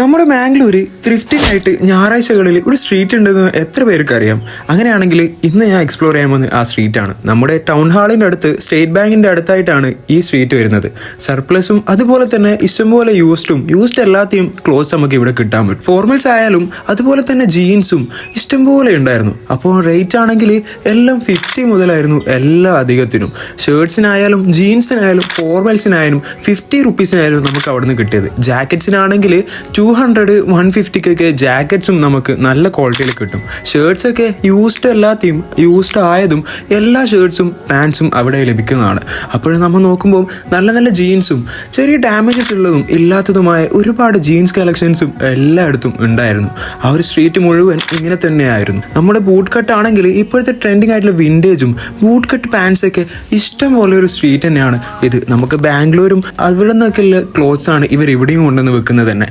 നമ്മുടെ ബാംഗ്ലൂർ ത്രിഫ്റ്റിനായിട്ട് ഞായറാഴ്ചകളിൽ ഒരു സ്ട്രീറ്റ് ഉണ്ടെന്ന് എത്ര പേർക്ക് അറിയാം? അങ്ങനെയാണെങ്കിൽ ഇന്ന് ഞാൻ എക്സ്പ്ലോർ ചെയ്യാൻ പോകുന്നത് ആ സ്ട്രീറ്റാണ്. നമ്മുടെ ടൗൺ ഹാളിൻ്റെ അടുത്ത് സ്റ്റേറ്റ് ബാങ്കിൻ്റെ അടുത്തായിട്ടാണ് ഈ സ്ട്രീറ്റ് വരുന്നത്. സർപ്ലസും അതുപോലെ തന്നെ ഇഷ്ടംപോലെ യൂസ്ഡ് എല്ലാത്തെയും ക്ലോത്ത്സ് നമുക്ക് ഇവിടെ കിട്ടാൻ പറ്റും. ഫോർമൽസ് ആയാലും അതുപോലെ തന്നെ ജീൻസും ഇഷ്ടംപോലെ ഉണ്ടായിരുന്നു. അപ്പോൾ റേറ്റ് ആണെങ്കിൽ എല്ലാം 50 മുതലായിരുന്നു എല്ലാ അധികത്തിനും. ഷർട്ട്സിനായാലും ജീൻസിനായാലും ഫോർമൽസിനായാലും 50 റുപ്പീസിനായാലും നമുക്ക് അവിടെ നിന്ന് കിട്ടിയത്. ജാക്കറ്റ്സിനാണെങ്കിൽ 200-150 ജാക്കറ്റ്സും നമുക്ക് നല്ല ക്വാളിറ്റിയിൽ കിട്ടും. ഷർട്ട്സൊക്കെ യൂസ്ഡ് ആയതും എല്ലാ ഷർട്ട്സും പാൻസും അവിടെ ലഭിക്കുന്നതാണ്. അപ്പോൾ നമ്മൾ നോക്കുമ്പോൾ നല്ല നല്ല ജീൻസും ചെറിയ ഡാമേജസ് ഉള്ളതും ഇല്ലാത്തതുമായ ഒരുപാട് ജീൻസ് കളക്ഷൻസും എല്ലായിടത്തും ഉണ്ടായിരുന്നു. ആ ഒരു സ്ട്രീറ്റ് മുഴുവൻ ഇങ്ങനെ തന്നെയായിരുന്നു. നമ്മുടെ ബൂട്ട് കട്ട് ആണെങ്കിൽ ഇപ്പോഴത്തെ ട്രെൻഡിങ് ആയിട്ടുള്ള വിൻറ്റേജും ബൂട്ട് കട്ട് പാൻസൊക്കെ ഇഷ്ടംപോലെ ഒരു സ്ട്രീറ്റ് തന്നെയാണ് ഇത്. നമുക്ക് ബാംഗ്ലൂരും അവിടെ നിന്നൊക്കെയുള്ള ക്ലോത്ത്സ് ആണ് ഇവർ ഇവിടെയും കൊണ്ടുവന്ന് വെക്കുന്നത് തന്നെ.